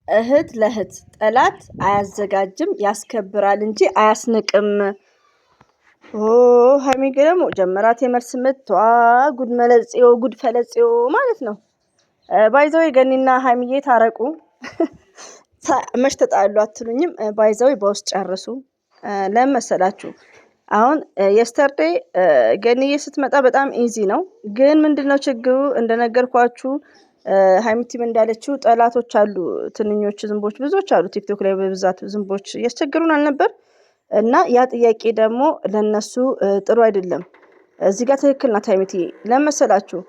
እህት ለእህት ጠላት አያዘጋጅም ያስከብራል እንጂ አያስንቅም። ሀይሚ ደግሞ ጀመራት የመልስ ምቷ ጉድ መለጽዮ ጉድ ፈለጽዮ ማለት ነው። ባይዘው ገኒና ሀይሚዬ ታረቁ። መች ተጣሉ አትሉኝም? ባይዘው በውስጥ ጨርሱ። ለምን መሰላችሁ? አሁን የስተርዴ ገኒዬ ስትመጣ በጣም ኢዚ ነው። ግን ምንድነው ችግሩ? እንደነገርኳችሁ ሀይሚቲም እንዳለችው ጠላቶች አሉ፣ ትንኞች፣ ዝንቦች ብዙዎች አሉ። ቲክቶክ ላይ በብዛት ዝንቦች እያስቸገሩን አልነበር? እና ያ ጥያቄ ደግሞ ለነሱ ጥሩ አይደለም። እዚህ ጋር ትክክል ናት ሀይሚቲ። ለምን መሰላችሁ?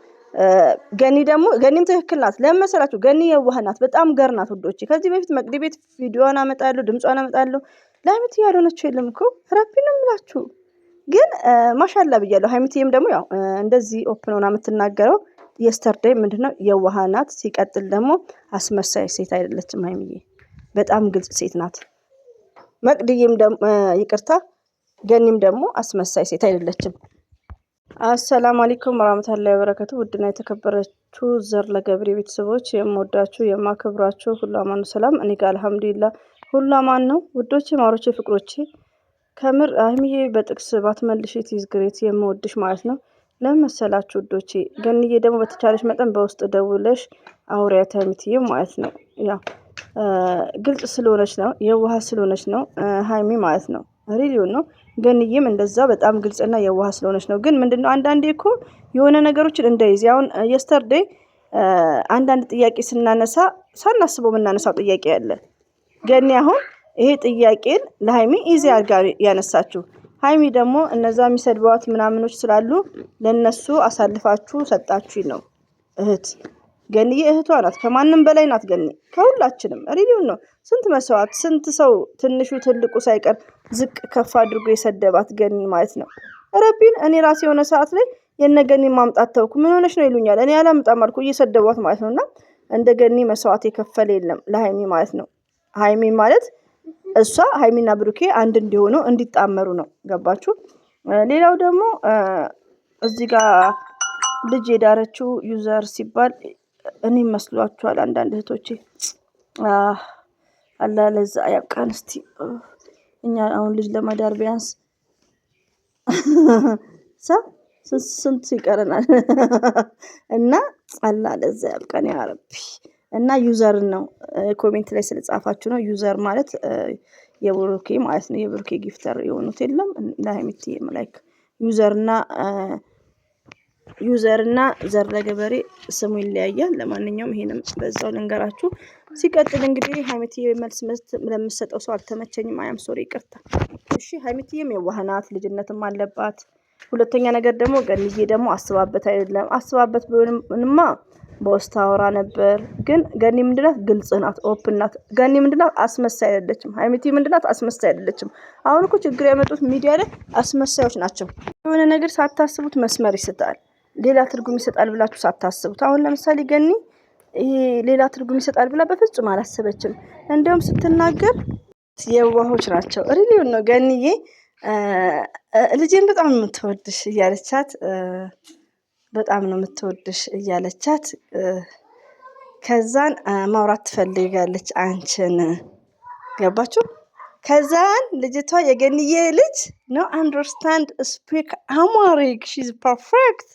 ገኒም ትክክል ናት። ለምን መሰላችሁ? ገኒ የዋህ ናት፣ በጣም ገር ናት ውዶቼ። ከዚህ በፊት መቅዲ ቤት ቪዲዮዋን አመጣለሁ፣ ድምጿን አመጣለሁ። ለሀይሚቲ ያልሆነችው የለም እኮ ረቢ ነው የምላችሁ። ግን ማሻላ ብያለሁ። ሀይሚቲም ደግሞ ያው እንደዚህ ኦፕን ሆና የምትናገረው የስተርዴይ ምንድነው የዋህ ናት። ሲቀጥል ደግሞ አስመሳይ ሴት አይደለችም ሀይሚዬ፣ በጣም ግልጽ ሴት ናት። መቅድዬም ደግሞ ይቅርታ፣ ገኒም ደግሞ አስመሳይ ሴት አይደለችም። አሰላሙ አለይኩም ወራህመቱላሂ ወበረካቱ። ውድና የተከበራችሁ ዘር ለገብሬ ቤተሰቦች የምወዳችሁ የማከብራችሁ ሁሉ አማኑ ሰላም፣ እኔ ጋር አልሐምዱሊላህ ሁሉ አማን ነው። ውዶቼ ማሮቼ ፍቅሮቼ፣ ከምር ሀይሚዬ በጥቅስ ባትመልሽ ኢዝ ግሬት የምወድሽ ማለት ነው። ለምን መሰላችሁ ውዶቼ? ገኒዬ ደግሞ በተቻለሽ መጠን በውስጥ ደውለሽ አውሪያት ሀይሚዬ ማለት ነው። ያው ግልጽ ስለሆነች ነው፣ የዋህ ስለሆነች ነው ሀይሚ ማለት ነው። ሪሊዮን ነው። ገኒዬም እንደዛ በጣም ግልጽና የዋህ ስለሆነች ነው። ግን ምንድነው አንዳንዴ እኮ የሆነ ነገሮችን እንደይዝ አሁን የስተርዴ አንዳንድ ጥያቄ ስናነሳ ሳናስበው የምናነሳው ጥያቄ አለ። ገኒ አሁን ይሄ ጥያቄን ለሀይሚ ኢዚ አድርጋ ያነሳችሁ፣ ሀይሚ ደግሞ እነዛ የሚሰድቧት ምናምኖች ስላሉ ለነሱ አሳልፋችሁ ሰጣችሁ ነው። እህት ገኒዬ እህቷ ናት፣ ከማንም በላይ ናት ገኒ፣ ከሁላችንም ሪሊዮን ነው። ስንት መስዋዕት፣ ስንት ሰው ትንሹ ትልቁ ሳይቀር ዝቅ ከፍ አድርጎ የሰደባት ገኒ ማለት ነው። ረቢን እኔ ራሴ የሆነ ሰዓት ላይ የነገኒ ማምጣት ተውኩ። ምን ሆነሽ ነው ይሉኛል። እኔ አላምጣም አልኩ፣ እየሰደቧት ማለት ነውና እንደ ገኒ መስዋዕት የከፈለ የለም ለሀይሚ ማለት ነው። ሀይሚ ማለት እሷ ሀይሚና ብሩኬ አንድ እንዲሆኑ እንዲጣመሩ ነው። ገባችሁ? ሌላው ደግሞ እዚህ ጋር ልጅ የዳረችው ዩዘር ሲባል እኔ መስሏችኋል አንዳንድ እህቶቼ። አላ ለዛ ያብቃን እስቲ። እኛ አሁን ልጅ ለመዳር ቢያንስ ስንት ይቀረናል? እና አላ ለዛ ያብቃን ያ ረቢ። እና ዩዘር ነው ኮሜንት ላይ ስለጻፋችሁ ነው። ዩዘር ማለት የብሩኬ ማለት ነው። የብሩኬ ጊፍተር የሆኑት የለም ለሀይሚቲ ላይክ ዩዘር እና ዘር ለገበሬ ስሙ ይለያያል። ለማንኛውም ይሄንም በዛው ልንገራችሁ። ሲቀጥል እንግዲህ ሀይሚቲ መልስ ለምትሰጠው ሰው አልተመቸኝም። አያም ሶሪ ይቅርታ። እሺ ሀይሚቲም የዋህ ናት፣ ልጅነትም አለባት። ሁለተኛ ነገር ደግሞ ገኒዬ ደግሞ አስባበት አይደለም። አስባበት ቢሆንማ በውስጥ አወራ ነበር። ግን ገኒ ምንድናት? ግልጽ ናት፣ ኦፕን ናት። ገኒ ምንድናት? አስመሳይ አይደለችም። ሀይሚቲ ምንድናት? አስመሳይ አይደለችም። አሁን እኮ ችግር ያመጡት ሚዲያ ላይ አስመሳዮች ናቸው። የሆነ ነገር ሳታስቡት መስመር ይስጣል፣ ሌላ ትርጉም ይሰጣል ብላችሁ ሳታስቡት። አሁን ለምሳሌ ገኒ ይሄ ሌላ ትርጉም ይሰጣል ብላ በፍጹም አላሰበችም። እንደውም ስትናገር የዋሆች ናቸው። ሪሊውን ነው ገኒዬ ልጄን በጣም ነው የምትወድሽ እያለቻት በጣም ነው የምትወድሽ እያለቻት ከዛን ማውራት ትፈልጋለች አንቺን። ገባችሁ? ከዛን ልጅቷ የገኒዬ ልጅ ነው አንደርስታንድ ስፒክ አማሪክ ሺዝ ፐርፌክት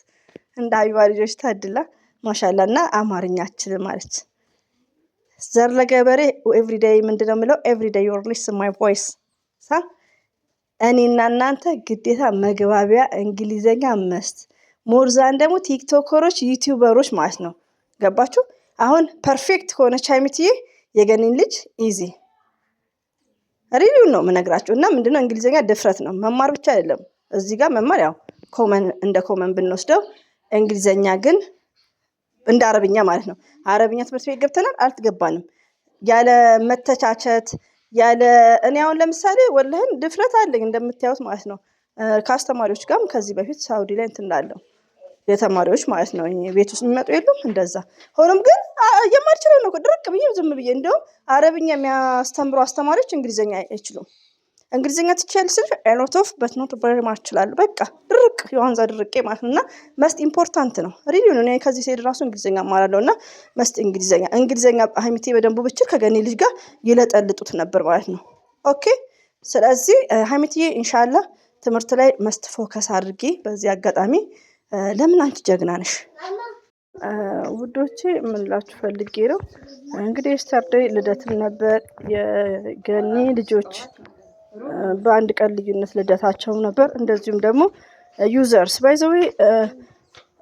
እንደ አቢባ ልጆች ታድላ ማሻአላ። እና አማርኛችን ማለት ዘር ለገበሬ ኤቭሪዴይ ምንድነው የምለው? ኤቭሪዴይ ዩር ሊስን ማይ ቮይስ ሳ እኔና እናንተ ግዴታ መግባቢያ እንግሊዘኛ መስት ሞርዛን ደግሞ ቲክቶከሮች ዩቲዩበሮች ማለት ነው። ገባችሁ? አሁን ፐርፌክት ከሆነች ሀይሚትዬ የገኒን ልጅ ኢዚ ሪሊውን ነው የምነግራችሁ። እና ምንድነው እንግሊዘኛ ድፍረት ነው፣ መማር ብቻ አይደለም። እዚህ ጋር መማር ያው ኮመን ብንወስደው፣ እንግሊዘኛ ግን እንደ አረብኛ ማለት ነው። አረብኛ ትምህርት ቤት ገብተናል አልተገባንም። ያለ መተቻቸት ያለ እኔ አሁን ለምሳሌ ወላሂን ድፍረት አለኝ እንደምታዩት ማለት ነው። ከአስተማሪዎች ጋርም ከዚህ በፊት ሳውዲ ላይ እንትናለው የተማሪዎች ማለት ነው ቤት ውስጥ የሚመጡ የሉም እንደዛ። ሆኖም ግን የማልችለው ነው ድርቅ ብዬ ዝም ብዬ። እንደውም አረብኛ የሚያስተምሩ አስተማሪዎች እንግሊዘኛ አይችሉም። እንግሊዝኛ ትችያለሽ ስልሽ ሎት ኦፍ በት ኖት ቨሪ ማች እችላለሁ። በቃ ድርቅ የዋንዛ ድርቄ ማለት ነው። እና መስት ኢምፖርታንት ነው ሪሊ ነው። እኔ ከዚህ ስሄድ ራሱ እንግሊዝኛ እማራለሁ እና መስት እንግሊዝኛ ሀይሚቴ በደንብ ብችል ከገኒ ልጅ ጋር ይለጠልጡት ነበር ማለት ነው። ኦኬ ስለዚህ ሀይሚትዬ ኢንሻአላህ ትምህርት ላይ መስት ፎከስ አድርጌ በዚህ አጋጣሚ ለምን አንቺ ጀግና ነሽ ውዶቼ። ምን ላችሁ ፈልጌ ነው እንግዲህ የስተርዴይ ልደትም ነበር የገኒ ልጆች በአንድ ቀን ልዩነት ልደታቸው ነበር። እንደዚሁም ደግሞ ዩዘርስ ባይ ዘ ዌይ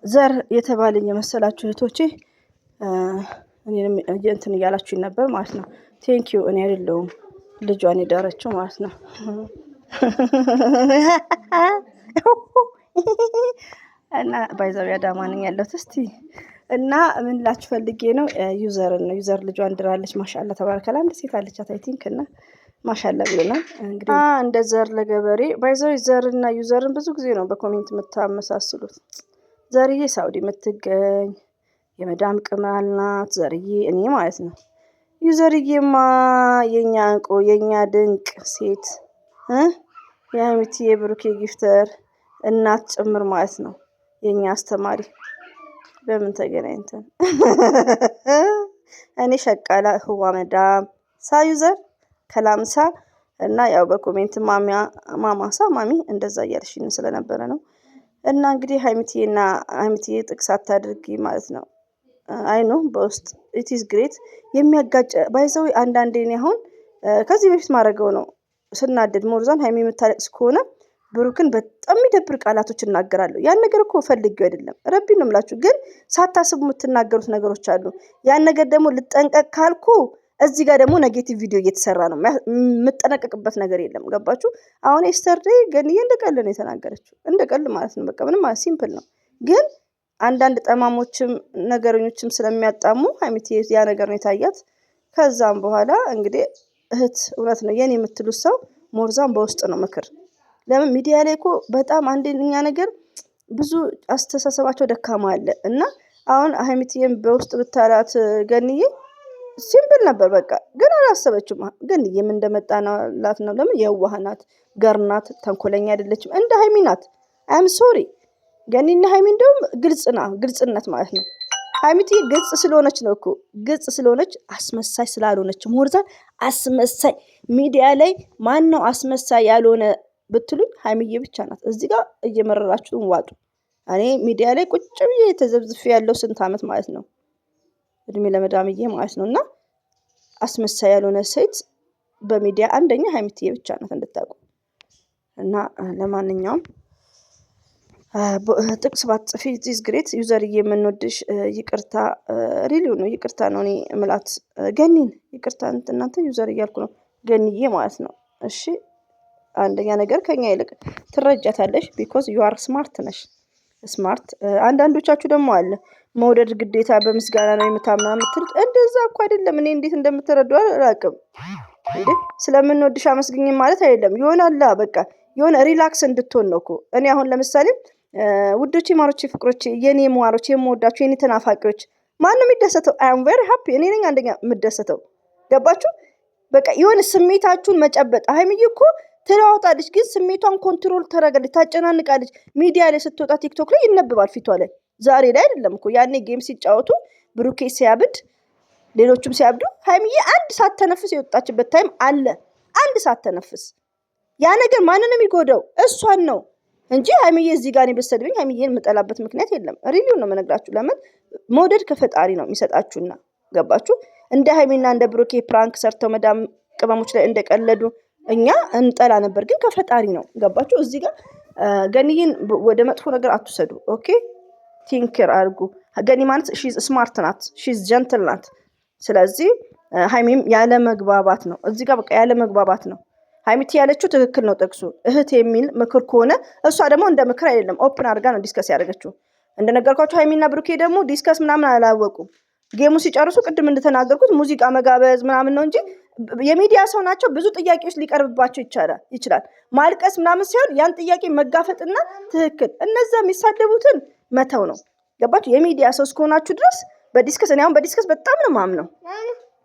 ዘር የተባለኝ የመሰላችሁ እህቶቼ እኔንም እንትን እያላችሁኝ ነበር ማለት ነው። ቴንክ ዩ እኔ አይደለሁም ልጇን የዳረችው ማለት ነው። እና ባይዛው አዳማ ነኝ ያለሁት እስቲ እና ምን ላችሁ ፈልጌ ነው ዩዘር ነው ዩዘር ልጇን ድራለች። ማሻአላ ተባረከላ አንድ ሴት አለቻት አይ ቲንክ እና ማሻአላ ብለናል። እንግዲህ እንደ ዘር ለገበሬ ባይዛው ዘር እና ዩዘርን ብዙ ጊዜ ነው በኮሜንት የምታመሳስሉት። ዘርዬ ሳውዲ የምትገኝ የመዳም ቅማል ናት ዘርዬ እኔ ማለት ነው። ዩዘርዬማ የኛ እንቁ የኛ ድንቅ ሴት የሀይሚቲ የብሩኬ ጊፍተር እናት ጭምር ማለት ነው። የኛ አስተማሪ በምን ተገናኝተን እኔ ሸቃላ ህዋ መዳም ሳዩዘር ከላምሳ እና ያው በኮሜንት ማማሳ ማሚ እንደዛ እያልሽኝ ስለነበረ ነው። እና እንግዲህ ሀይሚቲዬ ጥቅስ አታድርጊ ማለት ነው። አይ ኖ በውስጥ ኢት ኢዝ ግሬት የሚያጋጭ ባይዘው አንዳንዴ እኔ አሁን ከዚህ በፊት ማድረገው ነው ስናደድ ሞርዛን ሀይሚ የምታለቅስ ከሆነ ብሩክን በጣም የሚደብር ቃላቶች እናገራለሁ። ያን ነገር እኮ ፈልጌው አይደለም ረቢ ነው የምላችሁ፣ ግን ሳታስቡ የምትናገሩት ነገሮች አሉ። ያን ነገር ደግሞ ልጠንቀቅ ካልኩ እዚህ ጋር ደግሞ ኔጌቲቭ ቪዲዮ እየተሰራ ነው። የምጠነቀቅበት ነገር የለም። ገባችሁ? አሁን ኤስተርዴይ ገንዬ እንደቀል ነው የተናገረችው፣ እንደቀል ማለት ነው። በቃ ምንም ማለት ሲምፕል ነው። ግን አንዳንድ ጠማሞችም ነገረኞችም ስለሚያጣሙ ሀይሚቲ ያ ነገር ነው የታያት። ከዛም በኋላ እንግዲህ እህት እውነት ነው የኔ የምትሉት ሰው ሞርዛን በውስጥ ነው ምክር። ለምን ሚዲያ ላይ እኮ በጣም አንደኛ ነገር ብዙ አስተሳሰባቸው ደካማ አለ እና አሁን ሀይሚቲዬም በውስጥ ብታላት ገንዬ ሲምፕል ነበር በቃ። ግን አላሰበችም። ገንዬም እንደመጣናላት ነው። ለምን የዋህ ናት፣ ገር ናት፣ ተንኮለኛ አይደለችም። እንደ ሀይሚ ናት። አይም ሶሪ ገኒና ሀይሚ እንደውም ግልጽነት ማለት ነው። ሀይሚቲ ግልጽ ስለሆነች ነው እኮ ግልጽ ስለሆነች አስመሳይ ስላልሆነች ሞርዛን አስመሳይ ሚዲያ ላይ ማን ነው አስመሳይ ያልሆነ ብትሉኝ ሀይሚዬ ብቻ ናት። እዚህ ጋር እየመረራችሁን ዋጡ። እኔ ሚዲያ ላይ ቁጭ ብዬ ተዘብዝፌ ያለው ስንት ዓመት ማለት ነው እድሜ ለመዳምዬ ማለት ነው። እና አስመሳይ ያልሆነ ሴት በሚዲያ አንደኛ ሀይሚዬ ብቻ ናት እንድታውቁ። እና ለማንኛውም ጥቅስ ባትጽፊ ኢዝ ግሬት ዩዘርዬ የምንወድሽ ይቅርታ ሪሊ ነው ይቅርታ ነው እኔ እምላት ገኒን ይቅርታ እናንተ ዩዘር እያልኩ ነው ገኒዬ ማለት ነው። እሺ አንደኛ ነገር ከኛ ይልቅ ትረጃታለሽ ቢኮዝ ዩ አር ስማርት ነሽ ስማርት። አንዳንዶቻችሁ ደግሞ አለ መውደድ ግዴታ በምስጋና ነው የምታምና የምትሉት እንደዛ እኮ አይደለም። እኔ እንዴት እንደምትረዱ አላውቅም እንዴ። ስለምንወድሽ አመስግኝ ማለት አይደለም። ይሆናል በቃ የሆነ ሪላክስ እንድትሆን ነው እኮ። እኔ አሁን ለምሳሌ ውዶቼ ማሮቼ ፍቅሮቼ የኔ ሟሮቼ የምወዳችሁ የኔ ተናፋቂዎች ማንም የሚደሰተው አይ አም ቬሪ ሃፒ እኔ ነኝ አንደኛ የምደሰተው። ገባችሁ? በቃ የሆነ ስሜታችሁን መጨበጥ። ሀይሚዬ እኮ ትለዋውጣለች ግን ስሜቷን ኮንትሮል ታደርጋለች፣ ታጨናንቃለች። ሚዲያ ላይ ስትወጣ ቲክቶክ ላይ ይነበባል ፊቷ ላይ። ዛሬ ላይ አይደለም እኮ ያኔ ጌም ሲጫወቱ ብሩኬ ሲያብድ ሌሎቹም ሲያብዱ ሀይሚዬ አንድ ሳትተነፍስ የወጣችበት ታይም አለ። አንድ ሳትተነፍስ ያ ነገር ማንንም ይጎዳው እሷን ነው እንጂ ሀይሚዬ እዚህ ጋር በሰድብኝ ሀይሚዬን የምጠላበት ምክንያት የለም። ሪሊው ነው የምነግራችሁ። ለምን መውደድ ከፈጣሪ ነው የሚሰጣችሁና ገባችሁ? እንደ ሀይሚና እንደ ብሩኬ ፕራንክ ሰርተው መዳም ቅመሞች ላይ እንደቀለዱ እኛ እንጠላ ነበር፣ ግን ከፈጣሪ ነው። ገባችሁ? እዚህ ጋር ገኒዬን ወደ መጥፎ ነገር አትውሰዱ። ኦኬ ቲንከር አድርጉ። ገኒ ማለት ሺዝ ስማርት ናት፣ ሺዝ ጀንትል ናት። ስለዚህ ሀይሚም ያለ መግባባት ነው እዚህ ጋር በቃ ያለ መግባባት ነው። ሀይሚቲ ያለችው ትክክል ነው። ጠቅሱ እህት የሚል ምክር ከሆነ እሷ ደግሞ እንደ ምክር አይደለም ኦፕን አድርጋ ነው ዲስከስ ያደረገችው። እንደነገርኳቸው ሀይሚና ብሩኬ ደግሞ ዲስከስ ምናምን አላወቁም። ጌሙ ሲጨርሱ ቅድም እንደተናገርኩት ሙዚቃ መጋበዝ ምናምን ነው እንጂ የሚዲያ ሰው ናቸው። ብዙ ጥያቄዎች ሊቀርብባቸው ይችላል። ማልቀስ ምናምን ሲሆን ያን ጥያቄ መጋፈጥና ትክክል እነዛ የሚሳደቡትን መተው ነው። ገባችሁ? የሚዲያ ሰው እስከሆናችሁ ድረስ በዲስከስ እኔ አሁን በዲስከስ በጣም ነው ማምነው።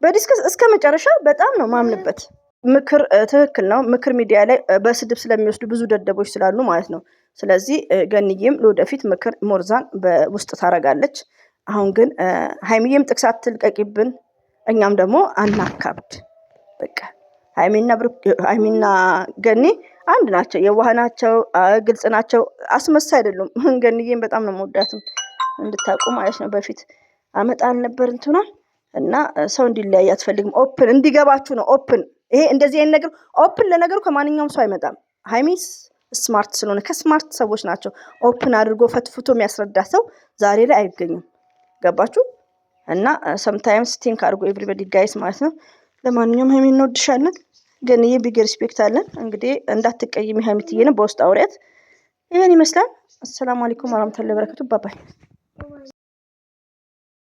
በዲስከስ እስከ መጨረሻ በጣም ነው ማምንበት። ምክር ትክክል ነው። ምክር ሚዲያ ላይ በስድብ ስለሚወስዱ ብዙ ደደቦች ስላሉ ማለት ነው። ስለዚህ ገንዬም ለወደፊት ምክር ሞርዛን በውስጥ ታረጋለች። አሁን ግን ሀይሚዬም ጥቅስ አትልቀቂብን፣ እኛም ደግሞ አናካብድ። በቃ ሀይሚና ገኒ አንድ ናቸው። የዋህ ናቸው፣ ግልጽ ናቸው፣ አስመሳይ አይደሉም። ገንዬም በጣም ነው የምወዳትም እንድታውቁ ማለት ነው። በፊት አመጣ አልነበር እንትኗን እና ሰው እንዲለያይ አትፈልግም። ኦፕን እንዲገባችሁ ነው። ኦፕን ይሄ እንደዚህ አይነት ነገር ኦፕን ለነገሩ ከማንኛውም ሰው አይመጣም። ሀይሚስ ስማርት ስለሆነ ከስማርት ሰዎች ናቸው። ኦፕን አድርጎ ፈትፍቶ የሚያስረዳ ሰው ዛሬ ላይ አይገኝም። ገባችሁ? እና ሰምታይምስ ቲንክ አድርጎ ኤቭሪበዲ ጋይስ ማለት ነው። ለማንኛውም ሀይሚ እንወድሻለን፣ ገንዬ ቢግ ሪስፔክት አለን። እንግዲህ እንዳትቀይሚ ሀይሚትዬን በውስጥ አውሪያት። ይሄን ይመስላል። አሰላሙ አለይኩም ወራህመቱላሂ ወበረካቱ። ባባይ